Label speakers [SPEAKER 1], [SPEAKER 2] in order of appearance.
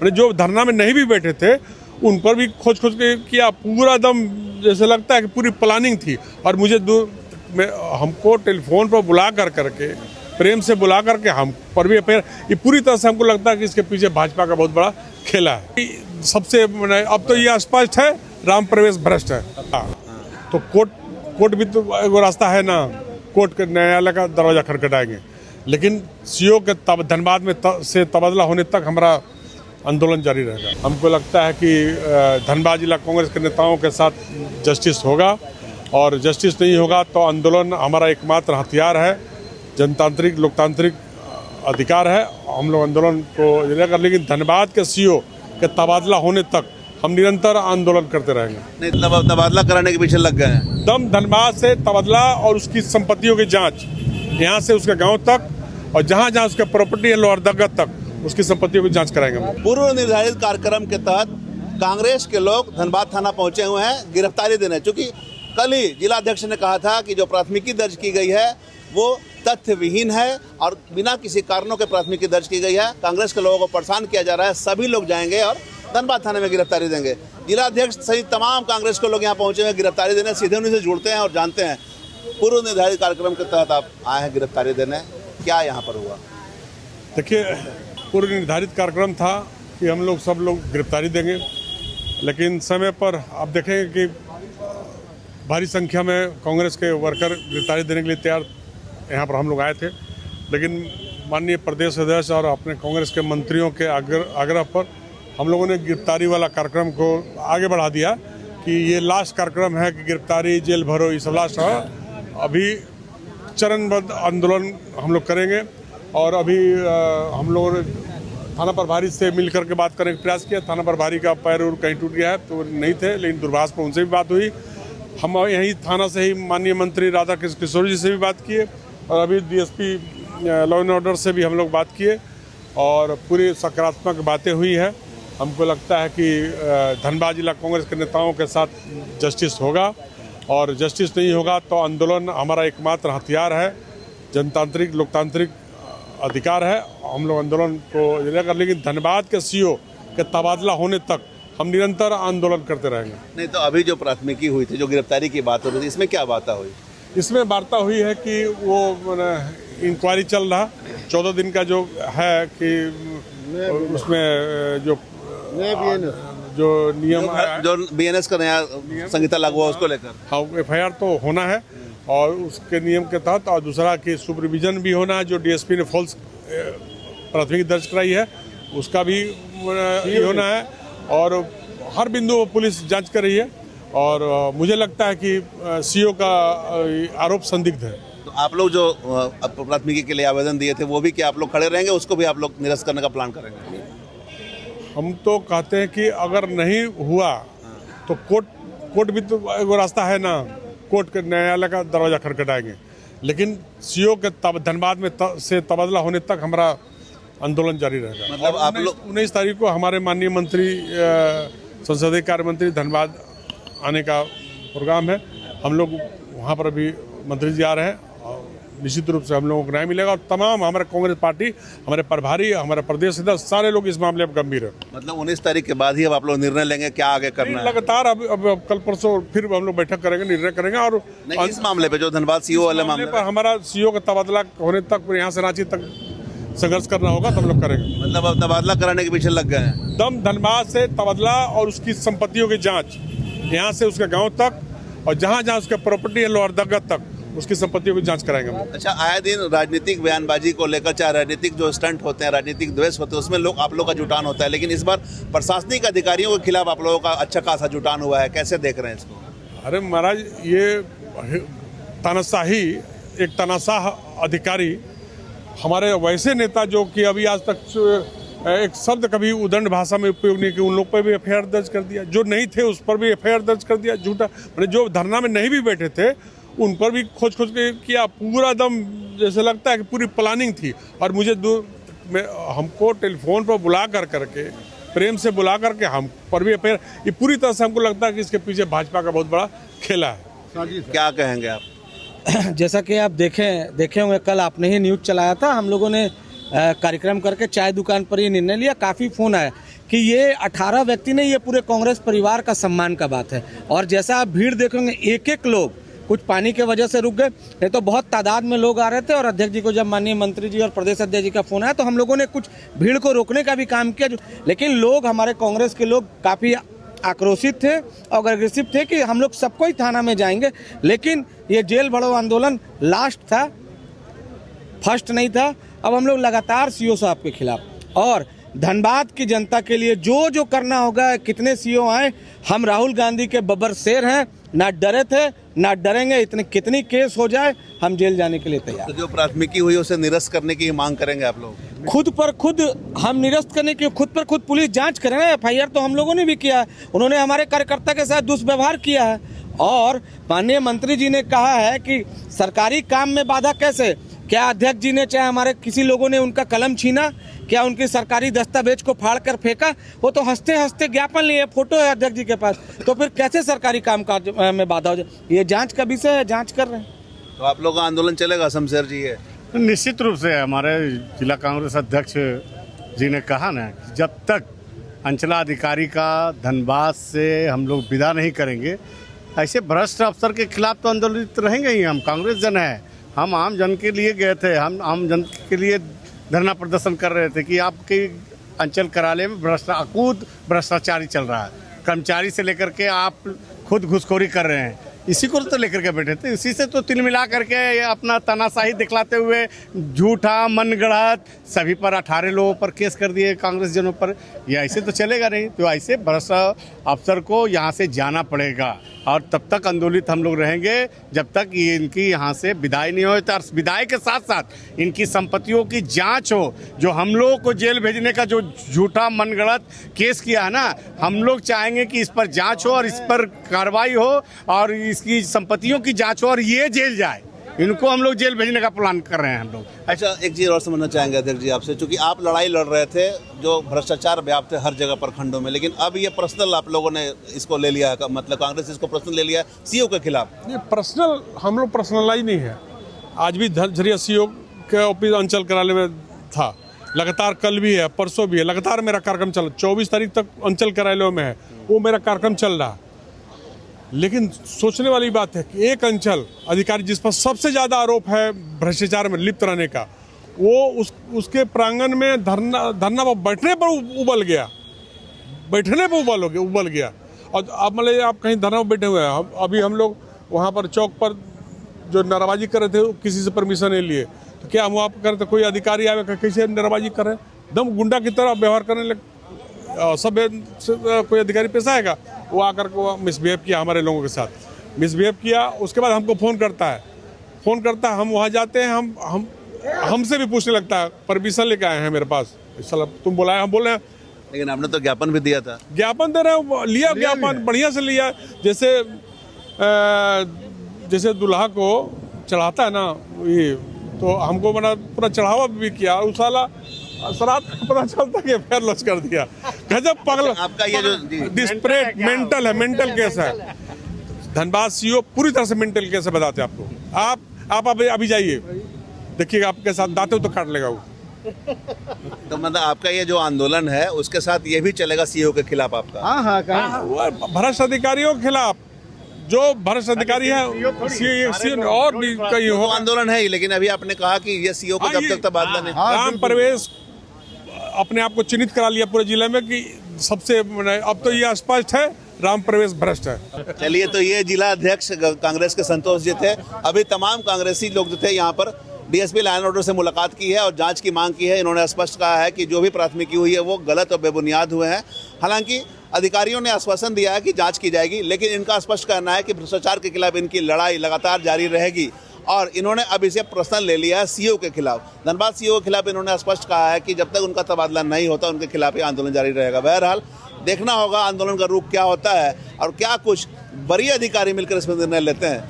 [SPEAKER 1] मैंने जो धरना में नहीं भी बैठे थे उन पर भी खोज के किया, पूरा दम जैसे लगता है कि पूरी प्लानिंग थी। और मुझे हमको टेलीफोन पर बुला करके प्रेम से बुला करके हम पर भी ये पूरी तरह से हमको लगता है कि इसके पीछे भाजपा का बहुत बड़ा खेला है। सबसे अब तो ये स्पष्ट है, राम प्रवेश भ्रष्ट है। तो कोर्ट भी तो एगो रास्ता है ना, कोर्ट के न्यायालय का दरवाजा खटखटाएंगे, लेकिन सीओ के धनबाद में से तबादला होने तक हमारा आंदोलन जारी रहेगा। हमको लगता है कि धनबाद जिला कांग्रेस के नेताओं के साथ जस्टिस होगा, और जस्टिस नहीं होगा तो आंदोलन हमारा एकमात्र हथियार है, जनतांत्रिक लोकतांत्रिक अधिकार है। हम लोग आंदोलन को लेकर, लेकिन धनबाद के सीओ के तबादला होने तक हम निरंतर आंदोलन करते रहेंगे।
[SPEAKER 2] नहीं, तबादला कराने के पीछे लग गए हैं।
[SPEAKER 1] दम धनबाद से तबादला और उसकी संपत्तियों की जांच, यहाँ से उसके गांव तक और जहाँ जहाँ उसका प्रॉपर्टी है लोहरदगा तक, उसकी संपत्तियों की जांच कराएंगे।
[SPEAKER 2] पूर्व निर्धारित कार्यक्रम के तहत कांग्रेस के लोग धनबाद थाना पहुंचे हुए हैं गिरफ्तारी देने, चूंकि कल ही जिलाध्यक्ष ने कहा था कि जो प्राथमिकी दर्ज की गई है वो तथ्य विहीन है और बिना किसी कारणों के प्राथमिकी दर्ज की गई है। कांग्रेस के लोगों को परेशान किया जा रहा है, सभी लोग जाएंगे और धनबाद थाने में गिरफ्तारी देंगे। जिलाध्यक्ष सहित तमाम कांग्रेस के लोग यहाँ पहुंचे हैं गिरफ्तारी देने, सीधे उन्हीं से जुड़ते हैं और जानते हैं। पूर्व निर्धारित कार्यक्रम के तहत आप आए हैं गिरफ्तारी देने, क्या यहाँ पर हुआ?
[SPEAKER 1] देखिए, पूर्व निर्धारित कार्यक्रम था कि हम लोग सब लोग गिरफ्तारी देंगे, लेकिन समय पर आप देखेंगे कि भारी संख्या में कांग्रेस के वर्कर गिरफ्तारी देने के लिए तैयार यहाँ पर हम लोग आए थे, लेकिन माननीय प्रदेश अध्यक्ष और अपने कांग्रेस के मंत्रियों के आग्रह पर हम लोगों ने गिरफ्तारी वाला कार्यक्रम को आगे बढ़ा दिया कि ये लास्ट कार्यक्रम है कि गिरफ्तारी, जेल भरो, ये सब लास्ट है। अभी चरणबद्ध आंदोलन हम लोग करेंगे और अभी हम लोगों ने थाना प्रभारी से मिल करके बात करने का प्रयास किया। थाना प्रभारी का पैर उर कहीं टूट गया है तो नहीं थे, लेकिन दूरभाष पर उनसे भी बात हुई। हम यहीं थाना से ही माननीय मंत्री राधा कृष्ण किशोर जी से भी बात किए और अभी डीएसपी लॉ एंड ऑर्डर से भी हम लोग बात किए और पूरी सकारात्मक बातें हुई है। हमको लगता है कि धनबाद जिला कांग्रेस के नेताओं के साथ जस्टिस होगा, और जस्टिस नहीं होगा तो आंदोलन हमारा एकमात्र हथियार है, जनतांत्रिक लोकतांत्रिक अधिकार है। हम लोग आंदोलन को लेकर, लेकिन धनबाद के सीओ के तबादला होने तक हम निरंतर आंदोलन करते रहेंगे।
[SPEAKER 2] नहीं तो अभी जो प्राथमिकी हुई थी, जो गिरफ्तारी की बात हो रही थी, इसमें क्या बात हुई?
[SPEAKER 1] इसमें वार्ता हुई है कि वो इंक्वायरी चल रहा 14 दिन का जो है कि उसमें जो नियम
[SPEAKER 2] जो बीएनएस का नया संहिता लागू हुआ उसको लेकर,
[SPEAKER 1] हाँ, एफआईआर तो होना है और उसके नियम के तहत, और दूसरा कि सुपरविजन भी होना है। जो डीएसपी ने फॉल्स प्राथमिकी दर्ज कराई है उसका भी होना है, और हर बिंदु पर पुलिस जांच कर रही है। और मुझे लगता है कि सीओ का आरोप संदिग्ध है।
[SPEAKER 2] तो आप लोग जो प्राथमिकी के लिए आवेदन दिए थे वो भी क्या आप लोग खड़े रहेंगे, उसको भी आप लोग निरस्त करने का प्लान करेंगे?
[SPEAKER 1] हम तो कहते हैं कि अगर नहीं हुआ तो कोर्ट भी तो एगो रास्ता है ना, कोर्ट के न्यायालय का दरवाजा खटखटाएंगे, लेकिन सीओ के धनबाद में से तबादला होने तक हमारा आंदोलन जारी रहेगा।
[SPEAKER 2] मतलब आप लोग
[SPEAKER 1] 19 तारीख को हमारे माननीय मंत्री संसदीय कार्य मंत्री धनबाद आने का प्रोग्राम है। हम लोग वहाँ पर अभी मंत्री जी आ रहे हैं और निश्चित रूप से हम लोगों को न्याय मिलेगा, और तमाम हमारे कांग्रेस पार्टी, हमारे प्रभारी, हमारे प्रदेश अध्यक्ष, सारे लोग इस मामले में गंभीर है।
[SPEAKER 2] मतलब 19 तारीख के बाद ही अब आप लोग निर्णय लेंगे क्या आगे करना है?
[SPEAKER 1] लगातार अब कल परसों फिर हम लोग बैठक करेंगे, निर्णय करेंगे। और
[SPEAKER 2] इस मामले पे जो धनबाद सीओ वाले मामले
[SPEAKER 1] पर हमारा सीओ का तबादला होने तक, यहाँ से रांची तक संघर्ष करना होगा, तो हम लोग करेंगे।
[SPEAKER 2] मतलब अब तबादला कराने के पीछे लग गए हैं।
[SPEAKER 1] दम धनबाद से तबादला और उसकी संपत्तियों की जांच, यहाँ से उसके गांव तक और जहाँ जहाँ उसका प्रॉपर्टी है लोहरदगा तक, उसकी संपत्तियों की जांच कराएंगे।
[SPEAKER 2] अच्छा, आए दिन राजनीतिक बयानबाजी को लेकर, चाहे राजनीतिक जो स्टंट होते हैं, राजनीतिक द्वेष होते हैं, उसमें लोग आप लोग का जुटान होता है, लेकिन इस बार प्रशासनिक अधिकारियों के खिलाफ आप लोगों का अच्छा खासा जुटान हुआ है, कैसे देख रहे हैं इसको?
[SPEAKER 1] अरे महाराज, ये तानाशाही, एक तानाशाह अधिकारी, हमारे वैसे नेता जो कि अभी आज तक एक शब्द कभी उदंड भाषा में उपयोग नहीं किया, उन लोग पर भी एफआईआर दर्ज कर दिया। जो नहीं थे उस पर भी एफआईआर दर्ज कर दिया, झूठा। मैंने जो धरना में नहीं भी बैठे थे उन पर भी खोज के किया, पूरा दम जैसे लगता है कि पूरी प्लानिंग थी। और मुझे हमको टेलीफोन पर बुला करके प्रेम से बुला करके हम पर भी एफआईआर, ये पूरी तरह से हमको लगता है कि इसके पीछे भाजपा का बहुत बड़ा खेला है।
[SPEAKER 2] क्या कहेंगे आप?
[SPEAKER 3] जैसा कि आप देखे होंगे, कल आपने ही न्यूज़ चलाया था, हम लोगों ने कार्यक्रम करके चाय दुकान पर ये निर्णय लिया। काफ़ी फ़ोन आया कि ये 18 व्यक्ति नहीं, ये पूरे कांग्रेस परिवार का सम्मान का बात है। और जैसा आप भीड़ देखोगे, एक एक लोग कुछ पानी के वजह से रुक गए, नहीं तो बहुत तादाद में लोग आ रहे थे। और अध्यक्ष जी को जब माननीय मंत्री जी और प्रदेश अध्यक्ष जी का फोन आया तो हम लोगों ने कुछ भीड़ को रोकने का भी काम किया। लेकिन लोग, हमारे कांग्रेस के लोग काफ़ी आक्रोशित थे और अग्रेसिव थे कि हम लोग सबको ही थाना में जाएंगे। लेकिन ये जेल भरो आंदोलन लास्ट था, फर्स्ट नहीं था। अब हम लोग लगातार सीओ साहब के खिलाफ और धनबाद की जनता के लिए जो जो करना होगा, कितने सीओ आए, हम राहुल गांधी के बब्बर शेर हैं, ना डरे थे ना डरेंगे। इतने कितनी केस हो जाए, हम जेल जाने के लिए तैयार।
[SPEAKER 2] तो जो प्राथमिकी हुई उसे निरस्त करने की मांग करेंगे आप लोग?
[SPEAKER 3] खुद पर खुद हम निरस्त करने की, खुद पर खुद पुलिस जांच करे ना। FIR तो हम लोगों ने भी किया है, उन्होंने हमारे कार्यकर्ता के साथ दुष्व्यवहार किया है। और माननीय मंत्री जी ने कहा है कि सरकारी काम में बाधा कैसे, क्या अध्यक्ष जी ने, चाहे हमारे किसी लोगों ने उनका कलम छीना, क्या उनकी सरकारी दस्तावेज को फाड़ कर फेंका? वो तो हंसते हंसते ज्ञापन लिए, फोटो है अध्यक्ष जी के पास। तो फिर कैसे सरकारी कामकाज में बाधा हो जाए? ये जांच का विषय है, जांच कर रहे हैं।
[SPEAKER 2] तो आप लोगों का आंदोलन चलेगा शमशेर जी? है
[SPEAKER 4] निश्चित रूप से हमारे जिला कांग्रेस अध्यक्ष जी ने कहा ना, जब तक अंचलाधिकारी का धनबाद से हम लोग विदा नहीं करेंगे, ऐसे भ्रष्ट अफसर के खिलाफ तो आंदोलित रहेंगे ही। हम कांग्रेस जन है, हम आम जन के लिए गए थे, हम आम जन के लिए धरना प्रदर्शन कर रहे थे कि आपके अंचल कार्यालय में अकूत भ्रष्टाचारी चल रहा है, कर्मचारी से लेकर के आप खुद घुसखोरी कर रहे हैं। इसी को तो लेकर के बैठे थे, इसी से तो तिल मिला करके अपना तानाशाही दिखलाते हुए झूठा मनगढ़ंत सभी पर 18 लोगों पर केस कर दिए, कांग्रेस जनों पर। ये ऐसे तो चलेगा नहीं। तो ऐसे भ्रष्ट अफसर को यहाँ से जाना पड़ेगा और तब तक आंदोलित हम लोग रहेंगे जब तक ये इनकी यहाँ से विदाई नहीं हो। तो विदाई के साथ साथ इनकी संपत्तियों की जांच हो। जो हम लोगों को जेल भेजने का जो झूठा मनगढ़ंत केस किया है ना, हम लोग चाहेंगे कि इस पर जांच हो और इस पर कार्रवाई हो और इसकी संपत्तियों की जांच हो और ये जेल जाए। इनको हम लोग जेल भेजने का प्लान कर रहे हैं हम लोग।
[SPEAKER 2] अच्छा, एक चीज़ और समझना चाहेंगे अध्यक्ष जी आपसे, क्योंकि आप लड़ाई लड़ रहे थे जो भ्रष्टाचार व्याप्त है हर जगह प्रखंडों में, लेकिन अब ये पर्सनल आप लोगों ने इसको ले लिया है, मतलब कांग्रेस इसको पर्सनल ले लिया है सीओ के खिलाफ।
[SPEAKER 1] ये पर्सनल, हम लोग पर्सनलाइज नहीं है। आज भी झरिया सीओ के ऑफिस अंचल कार्यालय में था, लगातार कल भी है, परसों भी है, लगातार मेरा कार्यक्रम चल 24 तारीख तक अंचल कार्यालयों में है, वो मेरा कार्यक्रम चल रहा है। लेकिन सोचने वाली बात है कि एक अंचल अधिकारी जिस पर सबसे ज़्यादा आरोप है भ्रष्टाचार में लिप्त रहने का, वो उसके प्रांगण में धरना पर बैठने पर उबल गया, उबल गया। और अब मतलब आप कहीं धरना पर बैठे हुए हैं, अभी हम लोग वहाँ पर चौक पर जो नाराबाजी कर रहे थे, किसी से परमिशन नहीं लिए, तो क्या हम वहाँ पर करते, कोई अधिकारी आए कैसे नाराबाजी कर रहे हैं, दम गुंडा की तरह व्यवहार करने लगे। सब कोई अधिकारी पेश आएगा, वो आकर को मिसबिहेव किया, हमारे लोगों के साथ मिसबिहेव किया। उसके बाद हमको फ़ोन करता है, हम वहाँ जाते हैं, हमसे भी पूछने लगता है, परमिशन लेके आए हैं मेरे पास, साला तुम बुलाए, हम बोल रहे हैं।
[SPEAKER 2] लेकिन आपने तो ज्ञापन भी दिया था।
[SPEAKER 1] ज्ञापन दे रहे हैं, लिया ज्ञापन बढ़िया से लिया। जैसे दूल्हा को चढ़ाता है ना, ये तो हमको बना पूरा चढ़ावा भी किया। उस साला रात पता चलता कि FIR लॉन्च कर दिया। गजब पागल।
[SPEAKER 2] आपका ये जो
[SPEAKER 1] डिस्परेट मेंटल केस है। धनबाद सीओ पूरी तरह से मेंटल केस है, बताते हैं आपको। आप अभी जाइए, देखिएगा आपके साथ दांतों तो काट लेगा वो।
[SPEAKER 2] तो मतलब आपका ये जो आंदोलन है उसके साथ ये भी चलेगा सीओ के खिलाफ आपका?
[SPEAKER 3] हाँ,
[SPEAKER 1] भ्रष्ट अधिकारियों के खिलाफ, जो भ्रष्ट अधिकारी है और भी कई हो
[SPEAKER 2] आंदोलन है ही। लेकिन अभी आपने कहा कि ये सीओ को जब तक तबादला नहीं,
[SPEAKER 1] राम प्रवेश अपने आप को चिन्हित करा लिया पूरे जिले में कि सबसे, अब तो ये स्पष्ट है राम प्रवेश भ्रष्ट है।
[SPEAKER 2] चलिए, तो ये जिला अध्यक्ष कांग्रेस के संतोष जी थे। अभी तमाम कांग्रेसी लोग जो थे यहाँ पर डीएसपी लॉ एंड ऑर्डर से मुलाकात की है और जांच की मांग की है। इन्होंने स्पष्ट कहा है कि जो भी प्राथमिकी हुई है वो गलत और बेबुनियाद हुए हैं। हालांकि अधिकारियों ने आश्वासन दिया है कि जांच की जाएगी, लेकिन इनका स्पष्ट कहना है कि भ्रष्टाचार के खिलाफ इनकी लड़ाई लगातार जारी रहेगी और इन्होंने अब इसे पर्सनल ले लिया है सीओ के खिलाफ। धनबाद सीओ के खिलाफ इन्होंने स्पष्ट कहा है कि जब तक उनका तबादला नहीं होता उनके खिलाफ ही आंदोलन जारी रहेगा। बहरहाल देखना होगा आंदोलन का रुख क्या होता है और क्या कुछ बड़ी अधिकारी मिलकर इसमें निर्णय लेते हैं।